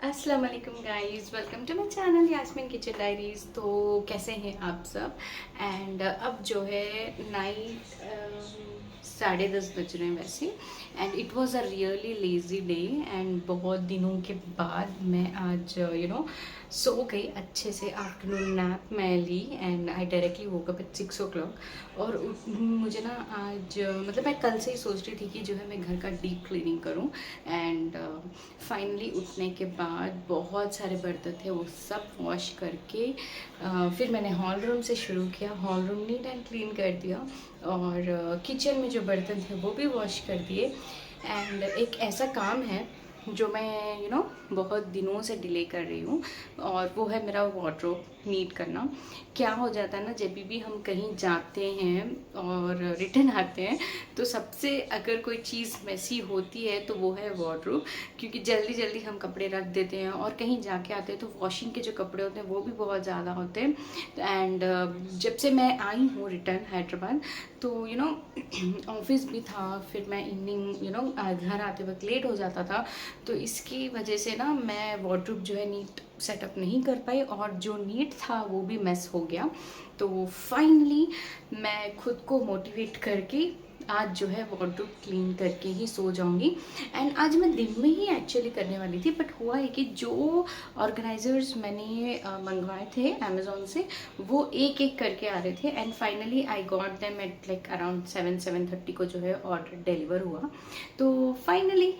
अस्सलाम वालेकुम guys, welcome to my channel Yasmin kitchen diaries. तो कैसे हैं आप सब। एंड अब जो है नाइट 10:30 बज रहे हैं वैसे। And it was a really lazy day. And बहुत दिनों के बाद मैं आज सो गई अच्छे से। आफ्टरनून नैप मैं ली and I directly woke up at 6 o'clock। और मुझे ना आज मतलब मैं कल से ही सोच रही थी कि जो है मैं घर का डीप क्लीनिंग करूं। एंड फाइनली उठने के बाद बहुत सारे बर्तन थे, वो सब वॉश करके फिर मैंने हॉल रूम से शुरू किया। Hall room neat and clean कर दिया और किचन में जो बर्तन थे वो भी वॉश कर दिए। एंड एक ऐसा काम है जो मैं बहुत दिनों से डिले कर रही हूँ, और वो है मेरा वार्डरोब नीट करना। क्या हो जाता है ना, जब भी हम कहीं जाते हैं और रिटर्न आते हैं तो सबसे अगर कोई चीज़ मैसी होती है तो वो है वार्डरोब। क्योंकि जल्दी जल्दी हम कपड़े रख देते हैं और कहीं जाके आते हैं तो वॉशिंग के जो कपड़े होते हैं वो भी बहुत ज़्यादा होते हैं। एंड जब से मैं आई हूँ रिटर्न हैदराबाद, तो ऑफिस भी था, फिर मैं इवनिंग घर आते वक्त लेट हो जाता था। तो इसकी वजह से ना मैं वार्डरोब जो है नीट सेटअप नहीं कर पाई, और जो नीट था वो भी मेस हो गया। तो फाइनली मैं खुद को मोटिवेट करके आज जो है वार्डरोब क्लीन करके ही सो जाऊंगी। एंड आज मैं दिन में ही एक्चुअली करने वाली थी, बट हुआ है कि जो ऑर्गेनाइजर्स मैंने मंगवाए थे अमेजोन से, वो एक एक करके आ रहे थे। And finally I got them at like around 7-7:30 को जो है ऑर्डर डिलीवर हुआ। तो फाइनली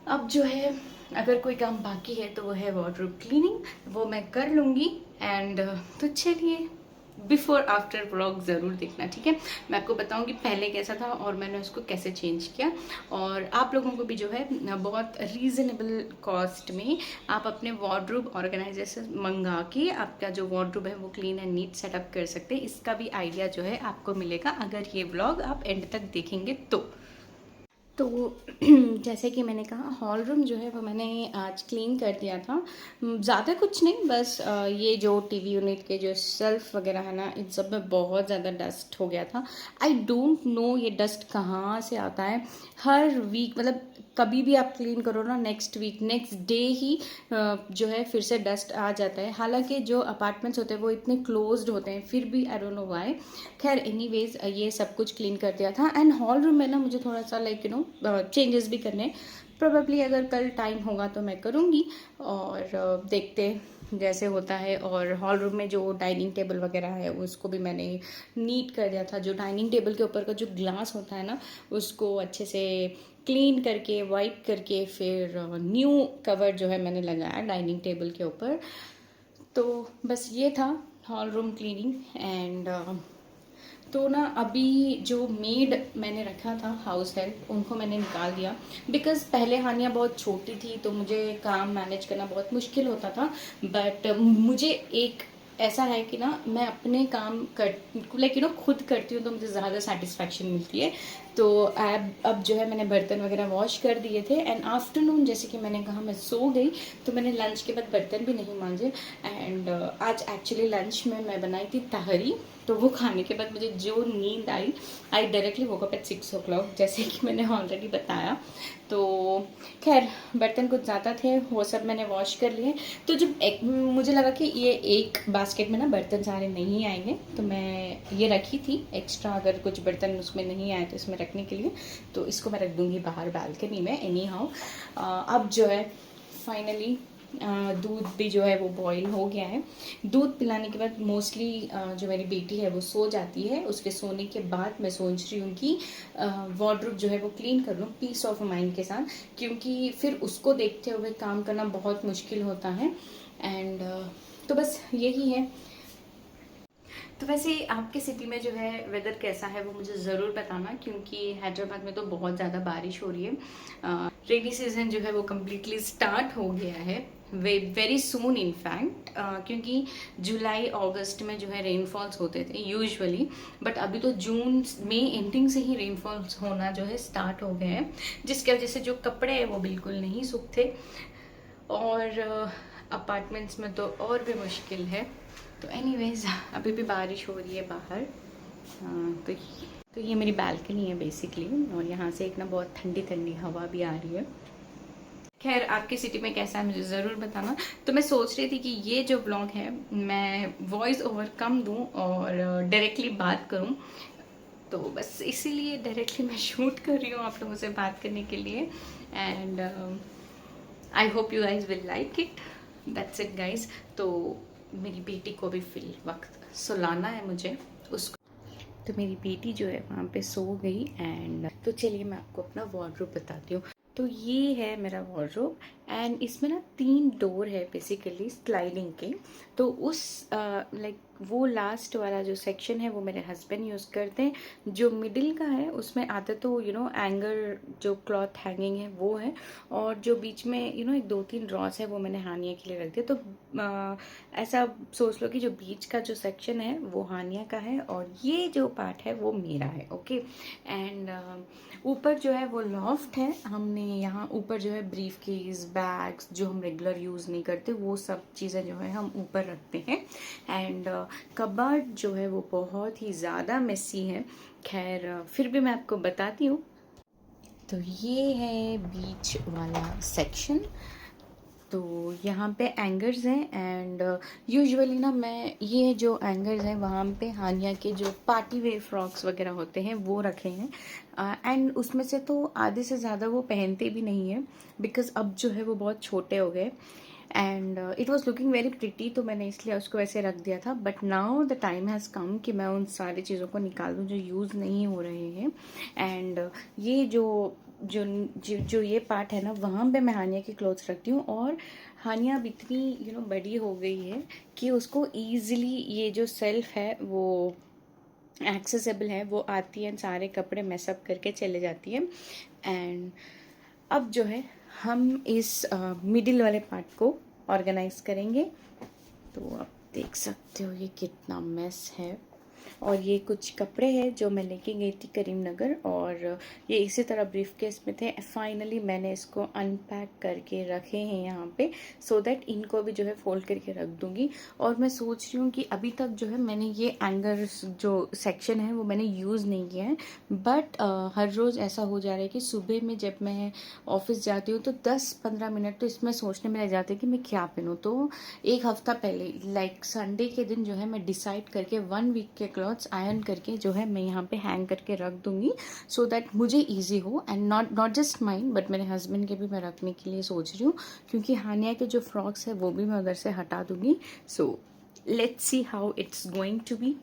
अब जो है अगर कोई काम बाकी है तो वो है वार्डरोब क्लीनिंग, वो मैं कर लूँगी। एंड तो चलिए, बिफोर आफ्टर व्लॉग ज़रूर देखना, ठीक है। मैं आपको बताऊंगी पहले कैसा था और मैंने उसको कैसे चेंज किया। और आप लोगों को भी जो है बहुत रीज़नेबल कॉस्ट में आप अपने वार्डरोब ऑर्गेनाइजर मंगा के आपका जो वार्डरोब है वो क्लीन एंड नीट सेटअप कर सकते हैं। इसका भी आइडिया जो है आपको मिलेगा अगर ये व्लॉग आप एंड तक देखेंगे तो जैसे कि मैंने कहा, हॉल रूम जो है वो मैंने आज क्लीन कर दिया था। ज़्यादा कुछ नहीं, बस ये जो टीवी यूनिट के जो शेल्फ वगैरह है ना, इन सब में बहुत ज़्यादा डस्ट हो गया था। आई डोंट नो ये डस्ट कहाँ से आता है। हर वीक मतलब कभी भी आप क्लीन करो ना, नेक्स्ट वीक नेक्स्ट डे ही जो है फिर से डस्ट आ जाता है। हालांकि जो अपार्टमेंट्स होते हैं वो इतने क्लोज्ड होते हैं, फिर भी आई डोंट नो व्हाई। खैर एनीवेज ये सब कुछ क्लीन कर दिया था। एंड हॉल रूम में ना मुझे थोड़ा सा लाइक चेंजेस भी करने, प्रोबेबली अगर कल टाइम होगा तो मैं करूँगी। और देखते जैसे होता है। और हॉल रूम में जो डाइनिंग टेबल वगैरह है उसको भी मैंने नीट कर दिया था। जो डाइनिंग टेबल के ऊपर का जो ग्लास होता है ना, उसको अच्छे से क्लीन करके वाइप करके फिर न्यू कवर जो है मैंने लगाया डाइनिंग टेबल के ऊपर। तो बस ये था हॉल रूम क्लीनिंग। एंड तो ना अभी जो मेड मैंने रखा था हाउस हेल्प, उनको मैंने निकाल दिया। बिकॉज़ पहले हानिया बहुत छोटी थी तो मुझे काम मैनेज करना बहुत मुश्किल होता था। बट मुझे एक ऐसा है कि ना मैं अपने काम कर लाइक खुद करती हूँ तो मुझे ज़्यादा सेटिस्फैक्शन मिलती है। तो अब जो है मैंने बर्तन वगैरह वॉश कर दिए थे। एंड आफ्टरनून जैसे कि मैंने कहा मैं सो गई, तो मैंने लंच के बाद बर्तन भी नहीं मांजे। एंड आज एक्चुअली लंच में मैं बनाई थी तहरी। तो वो खाने के बाद मुझे जो नींद आई directly woke up at 6 o'clock, जैसे कि मैंने ऑलरेडी बताया। तो खैर बर्तन कुछ ज़्यादा थे, वो सब मैंने वॉश कर लिए। तो जब मुझे लगा कि ये एक बास्केट में ना बर्तन सारे नहीं आएंगे, तो मैं ये रखी थी एक्स्ट्रा, अगर कुछ बर्तन उसमें नहीं आए तो इसमें रखने के लिए। तो इसको मैं रख दूँगी बाहर बालकनी में। एनी हाउ अब जो है फाइनली दूध भी जो है वो बॉईल हो गया है। दूध पिलाने के बाद मोस्टली जो मेरी बेटी है वो सो जाती है। उसके सोने के बाद मैं सोच रही हूँ कि वार्डरोब जो है वो क्लीन कर लूँ पीस ऑफ माइंड के साथ, क्योंकि फिर उसको देखते हुए काम करना बहुत मुश्किल होता है। एंड तो बस यही है। तो वैसे आपके सिटी में जो है वेदर कैसा है वो मुझे ज़रूर बताना, क्योंकि हैदराबाद में तो बहुत ज़्यादा बारिश हो रही है। रेनी सीजन जो है वो कम्प्लीटली स्टार्ट हो गया है, वेरी सून इनफैक्ट। क्योंकि जुलाई अगस्त में जो है रेनफॉल्स होते थे यूजुअली, बट अभी तो जून में एंडिंग से ही रेनफॉल्स होना जो है स्टार्ट हो गए हैं, जिसकी वजह से जो कपड़े हैं वो बिल्कुल नहीं सूखते। और अपार्टमेंट्स में तो और भी मुश्किल है। तो एनीवेज अभी भी बारिश हो रही है बाहर। तो ये मेरी बालकनी है बेसिकली, और यहाँ से एक ना बहुत ठंडी ठंडी हवा भी आ रही है। खैर आपकी सिटी में कैसा है मुझे ज़रूर बताना। तो मैं सोच रही थी कि ये जो ब्लॉग है मैं वॉइस ओवर कम दूँ और डायरेक्टली बात करूँ, तो बस इसीलिए डायरेक्टली मैं शूट कर रही हूँ आप लोगों से बात करने के लिए। And I hope you guys will like it. That's it guys. तो मेरी बेटी को भी फिल वक्त सुलाना है मुझे उसको। तो मेरी बेटी जो है वहाँ पे सो गई। एंड तो चलिए मैं आपको अपना वार्डरोब बताती हूँ। तो ये है मेरा वार्डरोब एंड इसमें ना 3 डोर है बेसिकली स्लाइडिंग के। तो उस लाइक वो लास्ट वाला जो सेक्शन है वो मेरे हस्बैंड यूज़ करते हैं। जो मिडिल का है उसमें आधा तो एंगर जो क्लॉथ हैंगिंग है वो है, और जो बीच में एक 2-3 ड्रॉस है वो मैंने हानिया के लिए रख दिया। तो ऐसा सोच लो कि जो बीच का जो सेक्शन है वो हानिया का है और ये जो पार्ट है वो मेरा है। ओके। एंड ऊपर जो है वो लॉफ्ट है। हमने यहाँ ऊपर जो है ब्रीफ केस, बैग्स जो हम रेगुलर यूज़ नहीं करते वो सब चीज़ें जो है हम ऊपर रखते हैं। एंड कबर्ड जो है वो बहुत ही ज़्यादा मेसी है। खैर फिर भी मैं आपको बताती हूँ। तो ये है बीच वाला सेक्शन। तो यहाँ पे एंगर्स हैं एंड यूजुअली ना मैं ये जो एंगर्स हैं वहाँ पे हानिया के जो पार्टी वेयर फ्रॉक्स वगैरह होते हैं वो रखे हैं। एंड उसमें से तो आधे से ज़्यादा वो पहनते भी नहीं है बिकॉज अब जो है वो बहुत छोटे हो गए। And it was looking very pretty, तो मैंने इसलिए उसको ऐसे रख दिया था। But now the time has come कि मैं उन सारी चीज़ों को निकाल दूँ जो यूज़ नहीं हो रहे हैं। एंड ये जो ये पार्ट है ना वहाँ पे मैं हानिया की क्लोथ्स रखती हूँ। और हानिया अब इतनी बड़ी हो गई है कि उसको ईजिली ये जो सेल्फ है वो एक्सेसिबल है, वो आती है सारे कपड़े मैसअप करके चले जाती है। एंड अब जो है हम इस मिडिल वाले पार्ट को ऑर्गेनाइज करेंगे। तो आप देख सकते हो ये कितना मेस है। और ये कुछ कपड़े हैं जो मैं लेके गई थी करीमनगर, और ये इसी तरह ब्रीफ केस में थे। फाइनली मैंने इसको अनपैक करके रखे हैं यहाँ पे, सो दैट इनको भी जो है फोल्ड करके रख दूँगी। और मैं सोच रही हूँ कि अभी तक जो है मैंने ये एंगर्स जो सेक्शन है वो मैंने यूज़ नहीं किया है। बट हर रोज़ ऐसा हो जा रहा है कि सुबह में जब मैं ऑफिस जाती हूँ तो 10-15 मिनट तो इसमें सोचने में लग जाते हैं कि मैं क्या पहनूँ। तो एक हफ्ता पहले लाइक संडे के दिन जो है मैं डिसाइड करके 1 वीक के क्लॉथ्स आयरन करके जो है मैं यहाँ पे हैंग करके रख दूँगी, सो दैट मुझे ईजी हो। And not just mine but मेरे हस्बैंड के भी मैं रखने के लिए सोच रही हूँ, क्योंकि हानिया के जो फ्रॉक्स है वो भी मैं उधर से हटा दूँगी। So let's see how it's going to be.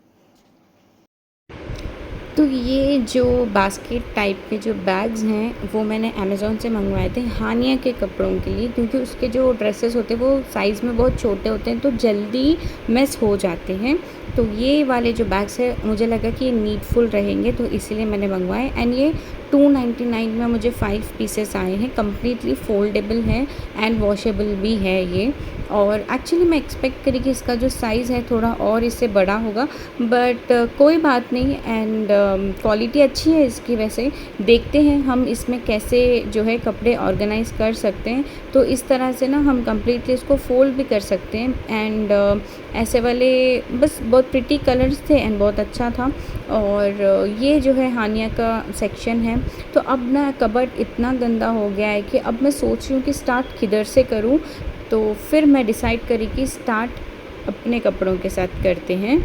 तो ये जो बास्केट टाइप के जो बैग्स हैं वो मैंने अमेज़ोन से मंगवाए थे हानिया के कपड़ों के लिए, क्योंकि उसके जो ड्रेसेस होते हैं वो साइज़ में बहुत छोटे होते हैं तो जल्दी मिस हो जाते हैं। तो ये वाले जो बैग्स है मुझे लगा कि ये नीडफुल रहेंगे तो इसीलिए मैंने मंगवाए। एंड ये 299 में मुझे 5 पीसेस आए हैं, कम्प्लीटली फोल्डेबल है एंड वॉशेबल भी है ये। और एक्चुअली मैं एक्सपेक्ट करी कि इसका जो साइज़ है थोड़ा और इससे बड़ा होगा, बट कोई बात नहीं। एंड क्वालिटी अच्छी है इसकी। वैसे देखते हैं हम इसमें कैसे जो है कपड़े ऑर्गेनाइज कर सकते हैं। तो इस तरह से ना हम कम्प्लीटली इसको फोल्ड भी कर सकते हैं। एंड ऐसे वाले बस बहुत प्रिटी कलर्स थे एंड बहुत अच्छा था। और ये जो है हानिया का सेक्शन है। तो अब ना कबर्ड इतना गंदा हो गया है कि अब मैं सोच रही हूँ कि स्टार्ट किधर से करूँ। तो फिर मैं डिसाइड करी कि स्टार्ट अपने कपड़ों के साथ करते हैं।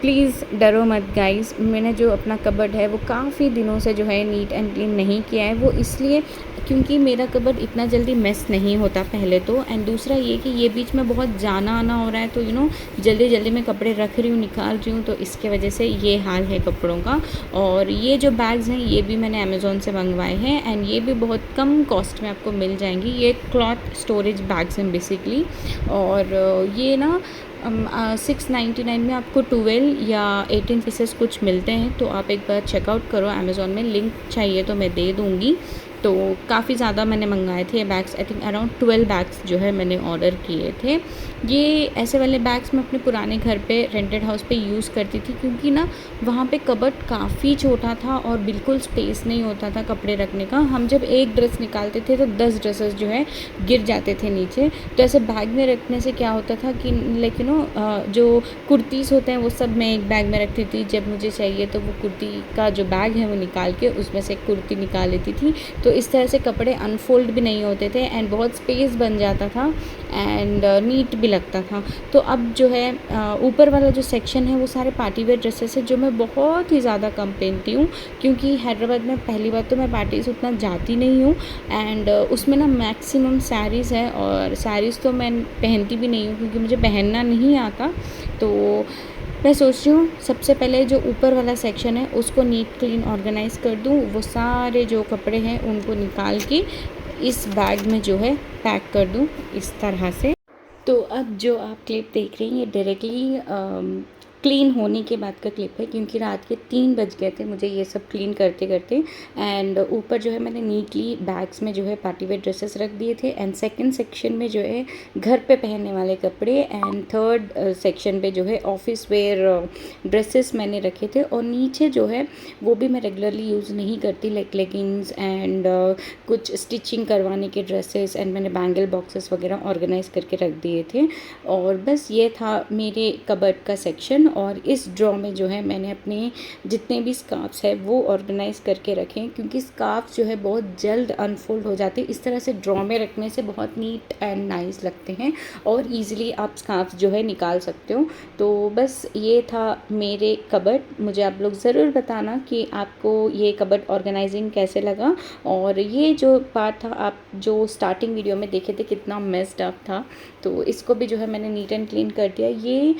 प्लीज़ डरो मत गाइस, मैंने जो अपना कबर्ड है वो काफ़ी दिनों से जो है नीट एंड क्लीन नहीं किया है। वो इसलिए क्योंकि मेरा कबर्ड इतना जल्दी मेस नहीं होता पहले तो, एंड दूसरा ये कि ये बीच में बहुत जाना आना हो रहा है तो जल्दी जल्दी मैं कपड़े रख रही हूँ, निकाल रही हूँ, तो इसके वजह से ये हाल है कपड़ों का। और ये जो बैग्स हैं ये भी मैंने अमेज़ोन से मंगवाए हैं एंड ये भी बहुत कम कॉस्ट में आपको मिल जाएंगी। ये क्लॉथ स्टोरेज बैग्स हैं बेसिकली। और ये ना 699 में आपको 12 या 18 पीसेस कुछ मिलते हैं। तो आप एक बार चेकआउट करो अमेज़ॉन में, लिंक चाहिए तो मैं दे दूँगी। तो काफ़ी ज़्यादा मैंने मंगाए थे bags, I think around 12 bags जो है मैंने ऑर्डर किए थे। ये ऐसे वाले बैग्स मैं अपने पुराने घर पे रेंटेड हाउस पे यूज़ करती थी, क्योंकि ना वहाँ पे कबर्ड काफ़ी छोटा था और बिल्कुल स्पेस नहीं होता था कपड़े रखने का। हम जब एक ड्रेस निकालते थे तो 10 ड्रेसेस जो है गिर जाते थे नीचे। तो ऐसे बैग में रखने से क्या होता था कि लेकिन जो कुर्तीज़ होते हैं वो सब मैं एक बैग में रखती थी। जब मुझे चाहिए तो वो कुर्ती का जो बैग है वो निकाल के उसमें से कुर्ती निकाल लेती थी। तो इस तरह से कपड़े अनफोल्ड भी नहीं होते थे एंड बहुत स्पेस बन जाता था एंड नीट भी लगता था। तो अब जो है ऊपर वाला जो सेक्शन है वो सारे पार्टी वेयर ड्रेसेस है जो मैं बहुत ही ज़्यादा कम पहनती हूँ, क्योंकि हैदराबाद में पहली बात तो मैं पार्टीज़ उतना जाती नहीं हूँ एंड उसमें ना मैक्सिमम साड़ीज़ है, और साड़ीज़ तो मैं पहनती भी नहीं हूँ क्योंकि मुझे पहनना नहीं आता। तो मैं सोच रही हूँ सबसे पहले जो ऊपर वाला सेक्शन है उसको नीट क्लीन ऑर्गेनाइज़ कर दूँ, वो सारे जो कपड़े हैं उनको निकाल के इस बैग में जो है पैक कर दूँ इस तरह से। तो अब जो आप क्लिप देख रही हैं ये डायरेक्टली क्लीन होने के बाद का क्लिप है, क्योंकि रात के 3 बज गए थे मुझे ये सब क्लीन करते करते। एंड ऊपर जो है मैंने नीटली बैग्स में जो है पार्टी वेयर ड्रेसेस रख दिए थे, एंड सेकंड सेक्शन में जो है घर पे पहनने वाले कपड़े, एंड थर्ड सेक्शन पे जो है ऑफिस वेयर ड्रेसेस मैंने रखे थे। और नीचे जो है वो भी मैं रेगुलरली यूज़ नहीं करती, लाइक लेगिंग्स एंड कुछ स्टिचिंग करवाने के ड्रेसेस, एंड मैंने बैंगल बॉक्सेस वगैरह ऑर्गेनाइज़ करके रख दिए थे। और बस ये था मेरे कबर्ड का सेक्शन। और इस ड्रॉ में जो है मैंने अपने जितने भी स्कार्फ्स है वो ऑर्गेनाइज़ करके रखे हैं, क्योंकि स्कार्फ्स जो है बहुत जल्द अनफोल्ड हो जाते हैं। इस तरह से ड्रॉ में रखने से बहुत नीट एंड नाइस लगते हैं और ईज़िली आप स्कार्फ्स जो है निकाल सकते हो। तो बस ये था मेरे कबर्ड। मुझे आप लोग ज़रूर बताना कि आपको ये कबर्ड ऑर्गेनाइजिंग कैसे लगा। और ये जो पार्ट था आप जो स्टार्टिंग वीडियो में देखे थे कितना मेस्ड अप था, तो इसको भी जो है मैंने नीट एंड क्लीन कर दिया। ये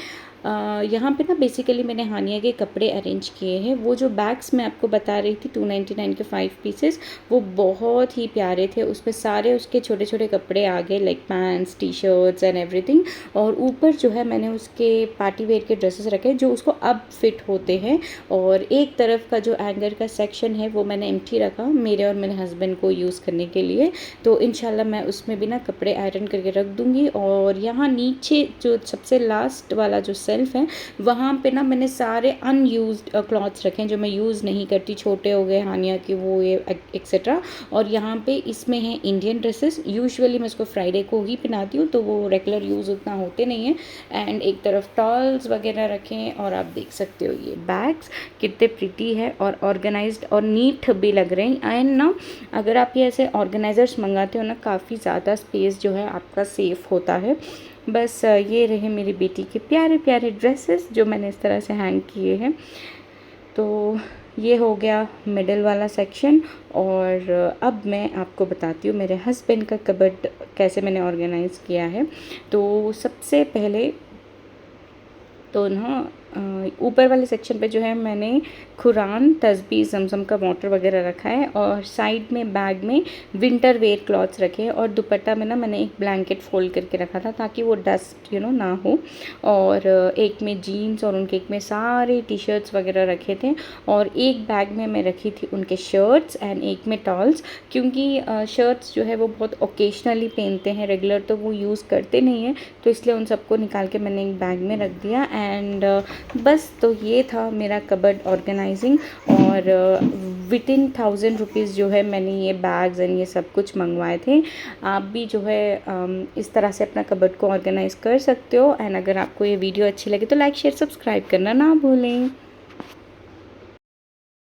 यहाँ पे ना बेसिकली मैंने हानिया के कपड़े अरेंज किए हैं। वो जो बैग्स मैं आपको बता रही थी 299 के 5 पीसेस, वो बहुत ही प्यारे थे। उसमें सारे उसके छोटे छोटे कपड़े आ गए, like pants, T shirts and everything. और ऊपर जो है मैंने उसके पार्टी वेयर के ड्रेसेस रखे जो उसको अब फिट होते हैं। और एक तरफ का जो एंगर का सेक्शन है वो मैंने एम्प्टी रखा मेरे और मेरे हस्बैंड को यूज़ करने के लिए। तो इंशाल्लाह मैं उसमें भी ना कपड़े आयरन करके रख दूँगी। और यहाँ नीचे जो सबसे लास्ट वाला जो सेल्फ है वहाँ पे ना मैंने सारे अनयूज्ड क्लॉथ्स रखे हैं जो मैं यूज़ नहीं करती, छोटे हो गए हानिया के वो ये एक्सेट्रा। और यहाँ पे इसमें है इंडियन ड्रेसेस, यूजुअली मैं इसको फ्राइडे को ही पहनाती हूँ तो वो रेगुलर यूज़ उतना होते नहीं है। एंड एक तरफ टॉल्स वगैरह रखे हैं। और आप देख सकते हो ये बैग्स कितने प्रिटी है और ऑर्गेनाइज्ड और नीट भी लग रहे हैं। एंड ना अगर आप ये ऐसे ऑर्गेनाइजर्स मंगाते हो ना काफ़ी ज़्यादा स्पेस जो है आपका सेफ होता है। बस ये रहे मेरी बेटी के प्यारे प्यारे ड्रेसेस जो मैंने इस तरह से हैंग किए हैं। तो ये हो गया मिडल वाला सेक्शन। और अब मैं आपको बताती हूँ मेरे हस्बैंड का कबर्ड कैसे मैंने ऑर्गेनाइज़ किया है। तो सबसे पहले तो ना ऊपर वाले सेक्शन पे जो है मैंने कुरान, तस्बीह, ज़मज़म का वाटर वगैरह रखा है। और साइड में बैग में विंटर वेयर क्लॉथ्स रखे हैं। और दुपट्टा में ना मैंने एक ब्लैंकेट फोल्ड करके रखा था ताकि वो डस्ट ना हो। और एक में जीन्स और उनके एक में सारे टी शर्ट्स वगैरह रखे थे। और एक बैग में मैं रखी थी उनके शर्ट्स एंड एक में टॉल्स, क्योंकि शर्ट्स जो है वो बहुत ओकेजनली पहनते हैं, रेगुलर तो वो यूज़ करते नहीं हैं। तो इसलिए उन सबको निकाल के मैंने एक बैग में रख दिया। एंड बस तो ये था मेरा कबर्ड ऑर्गेनाइजिंग। और विदिन 1000 रुपीज़ जो है मैंने ये बैग्स एंड ये सब कुछ मंगवाए थे। आप भी जो है इस तरह से अपना कबर्ड को ऑर्गेनाइज़ कर सकते हो। एंड अगर आपको ये वीडियो अच्छी लगे तो लाइक, शेयर, सब्सक्राइब करना ना भूलें।